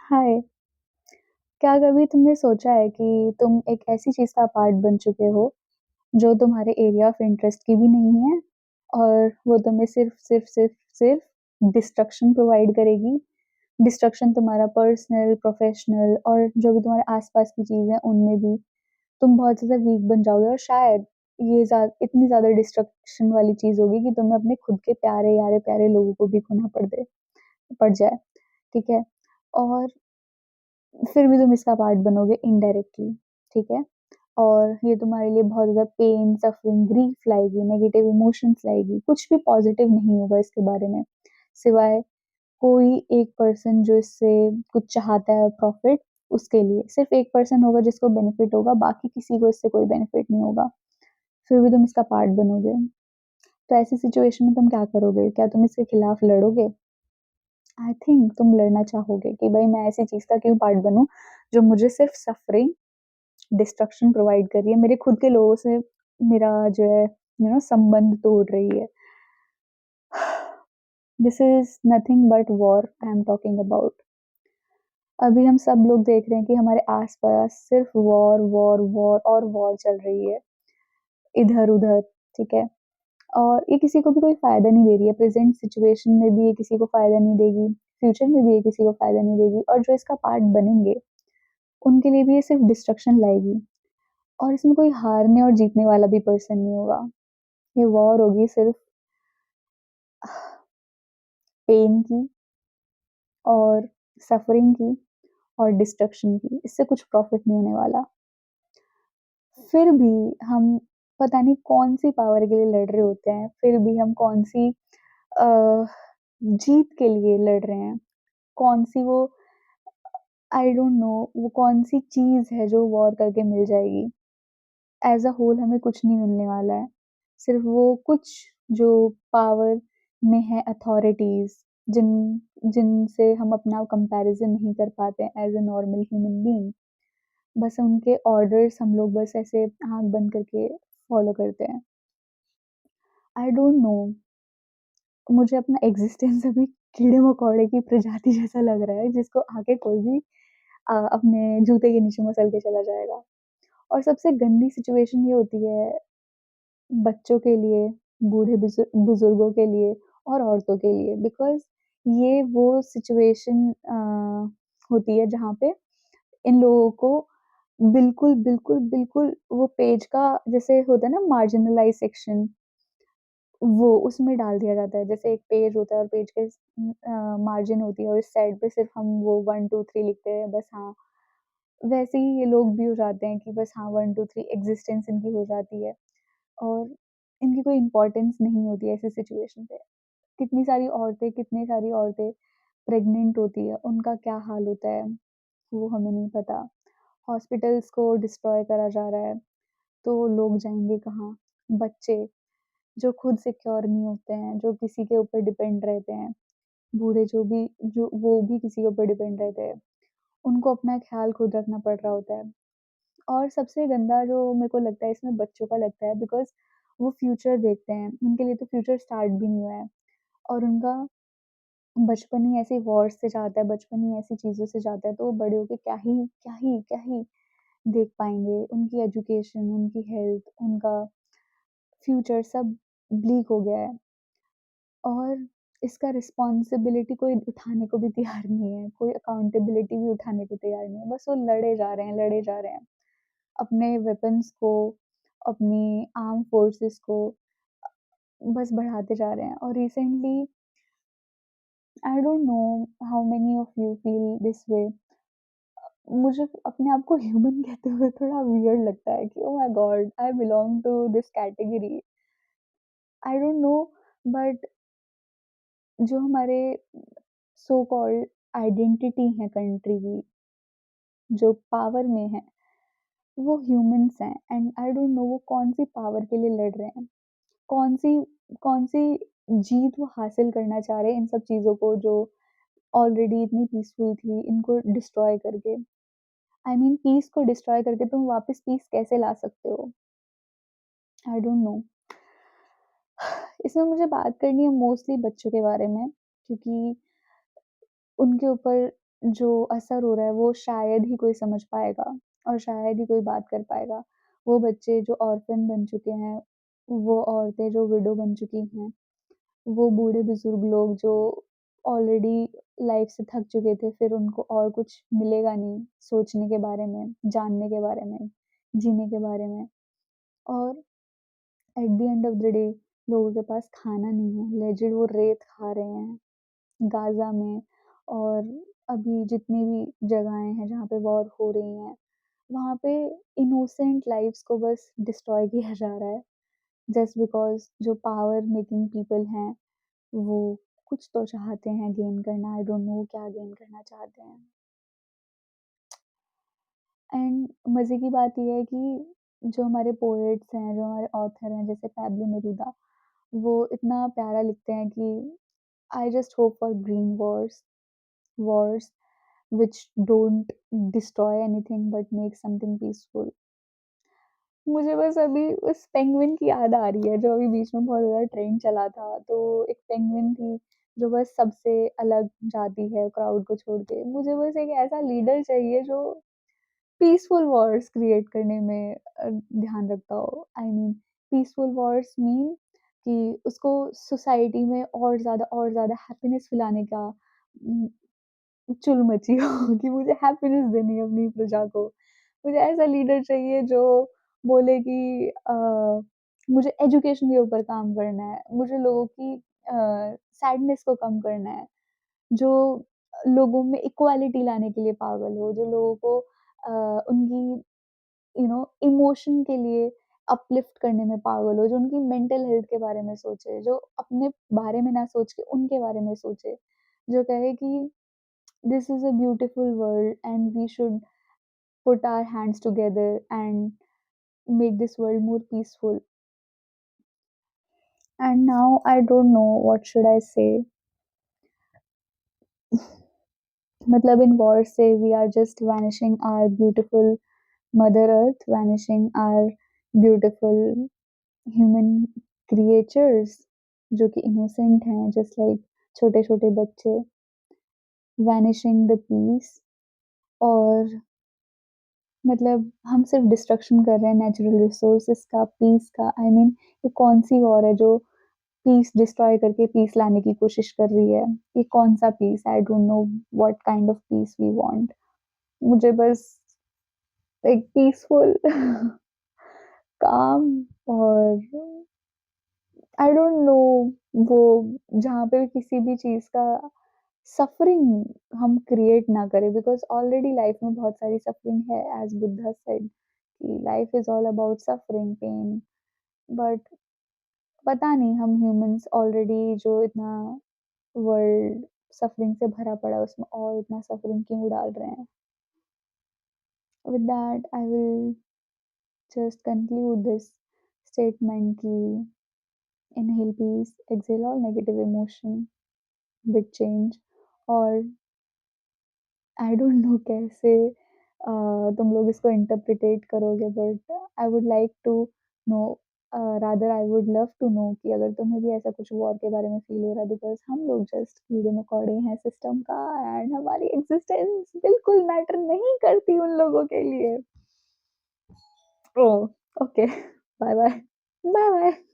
हाय, क्या कभी तुमने सोचा है कि तुम एक ऐसी चीज़ का पार्ट बन चुके हो, जो तुम्हारे एरिया ऑफ इंटरेस्ट की भी नहीं है और वो तुम्हें सिर्फ़ डिस्ट्रक्शन प्रोवाइड करेगी। डिस्ट्रक्शन तुम्हारा पर्सनल, प्रोफ़ेशनल और जो भी तुम्हारे आस-पास की चीज़ें हैं, उनमें भी तुम बहुत ज़्यादा वीक बन जाओगे और शायद ये इतनी ज़्यादा डिस्ट्रक्शन वाली चीज़ होगी कि तुम्हें अपने खुद के प्यारे-यारे-प्यारे लोगों को भी खोना पड़ जाए, ठीक है? और फिर भी तुम इसका पार्ट बनोगे इनडायरेक्टली, ठीक है? और ये तुम्हारे लिए बहुत ज़्यादा पेन, सफरिंग, ग्रीफ लाएगी, नेगेटिव इमोशंस लाएगी, कुछ भी पॉज़िटिव नहीं होगा इसके बारे में, सिवाय कोई एक पर्सन जो इससे कुछ चाहता है प्रॉफ़िट, उसके लिए। सिर्फ़ एक पर्सन होगा जिसको बेनिफिट होगा, बाकी किसी को इससे कोई बेनिफिट नहीं होगा। फिर भी तुम इसका पार्ट बनोगे। तो ऐसी सिचुएशन में तुम क्या करोगे? क्या तुम इसके खिलाफ लड़ोगे? आई थिंक तुम लड़ना चाहोगे कि भई मैं ऐसी चीज़ का क्यों पार्ट बनूँ, जो मुझे सिर्फ़ सफरिंग डिस्ट्रक्शन प्रोवाइड कर रही है, मेरे खुद के लोगों से मेरा जो है संबंध तोड़ रही है। This is nothing but war I am talking about. अभी हम सब लोग देख रहे हैं कि हमारे आस-पास सिर्फ़ वॉर, वॉर, वॉर और वॉर चल रही है, इधर-उधर, ठीक है? और ये किसी को भी कोई फ़ायदा नहीं दे रही है, प्रेज़ेंट सिचुएशन में भी ये किसी को फ़ायदा नहीं देगी, फ्यूचर में भी ये किसी को फ़ायदा नहीं देगी और जो इसका पार्ट बनेंगे, उनके लिए भी ये सिर्फ़ डिस्ट्रक्शन लाएगी। और इसमें कोई हारने और जीतने वाला भी पर्सन नहीं होगा। ये वॉर होगी सिर्फ़ पेन की और सफ़रिंग की और डिस्ट्रक्शन की, इससे कुछ प्रॉफ़िट नहीं होने वाला। फिर भी हम पता नहीं कौन-सी पावर के लिए लड़ रहे होते हैं, फिर भी हम कौन-सी अ, जीत के लिए लड़ रहे हैं, कौन-सी वो आई डोंट नो वो कौन-सी चीज़ है जो वॉर करके मिल जाएगी। एज़ अ होल हमें कुछ नहीं मिलने वाला है। सिर्फ़ वो कुछ जो पावर में है अथॉरिटीज़ जिन जिनसे हम अपना कंपैरिज़न नहीं कर पाते हैं as a normal human being. बस उनके ऑर्डर्स हम लोग बस ऐसे आँख बंद करके फ़ॉलो करते हैं। आई डोंट नो मुझे अपना एक्ज़िस्टेंस अभी कीड़े-मकोड़े की प्रजाति जैसा लग रहा है जिसको आके कोई भी अपने जूते के नीचे मसल के चला जाएगा। और सबसे गंदी सिचुएशन ये होती है बच्चों के लिए, बूढ़े बुज़ुर्गों के लिए और औरतों के लिए बिकॉज़ ये वो सिचुएशन होती है जहाँ पे इन लोगों को बिल्कुल वो पेज का जैसे होता है ना मार्जिनलाइज़ सेक्शन वो उसमें डाल दिया जाता है। जैसे एक पेज होता है और पेज के मार्जिन होती है और इस साइड पे सिर्फ़ हम वो 1, 2, 3 लिखते हैं बस हाँ, वैसे ही ये लोग भी हो जाते हैं कि बस हाँ 1, 2, 3 एक्सिस्टेंस इनकी हो जाती है और इनकी कोई इम्पोर्टेंस नहीं होती है ऐसी सिचुएशन पे। कितनी सारी औरतें प्रेग्नेंट होती है, उनका क्या हाल होता है, वो हमें नहीं पता। हॉस्पिटल्स को डिस्ट्रॉय करा जा रहा है, तो लोग जाएँगे कहाँ? बच्चे, जो खुद सिक्योर नहीं होते हैं, जो किसी के ऊपर डिपेंड रहते हैं, बूढ़े जो वो भी किसी के ऊपर डिपेंड रहते हैं, उनको अपना ख़्याल खुद रखना पड़ रहा होता है। और सबसे गंदा जो मेरे को लगता है इसमें बच्चों का लगता है बिकॉज़ वो फ्यूचर देखते हैं, उनके लिए तो फ्यूचर स्टार्ट भी नहीं हुआ है और उनका बचपन ही ऐसे वॉर्स से जाता है, बचपन ही ऐसी चीज़ों से जाता है, तो वो बड़े होके क्या ही देख पाएँगे। उनकी एजुकेशन, उनकी हेल्थ, उनका फ्यूचर सब ब्लीक हो गया है और इसका रिस्पॉन्सिबिलिटी कोई उठाने को भी तैयार नहीं है, कोई अकाउंटेबिलिटी भी उठाने को तैयार नहीं है, बस वो लड़े जा रहे हैं। अपने वेपन्स को, अपनी आर्म्ड फोर्सेस को बस बढ़ाते जा रहे हैं और recently I don't know how many of you feel this way मुझे अपने आप को ह्यूमन कहते हुए थोड़ा वियर्ड लगता है कि oh my god I belong to this category I don't know but जो हमारे सो कॉल्ड आइडेंटिटी है कंट्री की जो पावर में है वो ह्यूमन्स हैं एंड आई डोंट नो वो कौन सी पावर के लिए लड़ रहे हैं कौन-सी कौन-सी जीत वो हासिल करना चाह रहे हैं इन सब चीज़ों को जो ऑलरेडी इतनी पीसफुल थी, इनको डिस्ट्रॉय करके। आई मीन पीस को डिस्ट्रॉय करके तुम वापस पीस कैसे ला सकते हो? आई डोंट नो। इसमें मुझे बात करनी है मोस्टली बच्चों के बारे में क्योंकि उनके ऊपर जो असर हो रहा है वो शायद ही कोई समझ पाएगा और शायद ही कोई बात कर पाएगा। वो बच्चे जो ऑर्फ़न बन चुके हैं, वो औरतें जो विडो बन चुकी हैं, वो बूढ़े-बुज़ुर्ग लोग जो ऑलरेडी लाइफ़ से थक चुके थे, फिर उनको और कुछ मिलेगा नहीं सोचने के बारे में, जानने के बारे में, जीने के बारे में और at the end of the day लोगों के पास खाना नहीं है, लेजिट वो रेत खा रहे हैं। गाज़ा में और अभी जितनी भी जगहें हैं जहाँ पे वॉर हो रही हैं, वहाँ पे इनोसेंट लाइव्स को बस डिस्ट्रॉय किया जा रहा है, जस्ट बिकॉज़ जो पावर मेकिंग पीपल हैं, वो कुछ तो चाहते हैं गेन करना, आई डोंट नो वो क्या गेन करना चाहते हैं। एंड मज़े की बात ये है कि जो हमारे पोएट्स हैं, जो हमारे ऑथर हैं, जैसे पैब्लो नेरूदा, वो इतना प्यारा लिखते हैं कि I just hope for green wars which don't destroy anything but make something peaceful. मुझे बस अभी उस पेंगुइन की याद आ रही है जो अभी बीच में बहुत ज़्यादा ट्रेंड चला था। तो एक पेंगुइन थी जो बस सबसे अलग जाती है क्राउड को छोड़ के। मुझे बस एक ऐसा लीडर चाहिए जो पीसफुल वॉर्स क्रिएट करने में ध्यान रखता हो। I mean peaceful Wars mean कि उसको सोसाइटी में और ज़्यादा हैप्पीनेस फैलाने का उम, चुल मची हो कि मुझे हैप्पीनेस देनी है अपनी प्रजा को। मुझे ऐसा लीडर चाहिए जो बोले कि मुझे एजुकेशन के ऊपर काम करना है, मुझे लोगों की सैडनेस को कम करना है, जो लोगों में इक्वालिटी लाने के लिए पागल हो, जो लोगों को उनकी इमोशन के लिए अपलिफ्ट करने में पागल हो, जो उनकी मेंटल हेल्थ के बारे में सोचे, जो अपने बारे में ना सोच के उनके बारे में सोचे, जो कहे कि this is a beautiful world and we should put our hands together and make this world more peaceful. And now I don't know what should I say. मतलब in war से we are just vanishing our beautiful mother earth, vanishing our beautiful human creatures जो कि innocent हैं just like छोटे-छोटे बच्चे, vanishing the peace और मतलब हम सिर्फ डिस्ट्रक्शन कर रहे हैं नेचुरल रिसोर्सेस का, पीस का। आई मीन ये कौन-सी वॉर है जो पीस डिस्ट्रॉय करके पीस लाने की कोशिश कर रही है? ये कौन-सा piece? I don't know what kind of piece we want. मुझे बस एक पीसफुल काम और आई डोंट नो वो जहाँ पे किसी भी चीज़ का सफरिंग हम क्रिएट ना करें बिकॉज़ ऑलरेडी लाइफ में बहुत सारी सफरिंग है एज़ बुद्धा सेड कि life is all about suffering, pen but पता नहीं हम ह्यूमन्स ऑलरेडी जो इतना वर्ल्ड सफरिंग से भरा पड़ा है उसमें और इतना सफरिंग क्यों डाल रहे हैं? With that I will just conclude this statement कि inhale peace, exhale all negative emotion with change और आई डोंट नो कैसे तुम लोग इसको इंटरप्रिटेट करोगे but I would like to know rather I would love to know कि अगर तुम्हें भी ऐसा कुछ वॉर के बारे में फील हो रहा है बिकॉज़ हम लोग जस्ट कीड़े-मकोड़े हैं सिस्टम का एंड हमारी एक्जिस्टेंस बिल्कुल मैटर नहीं करती उन लोगों के लिए। Oh! Okay, bye bye. Bye bye.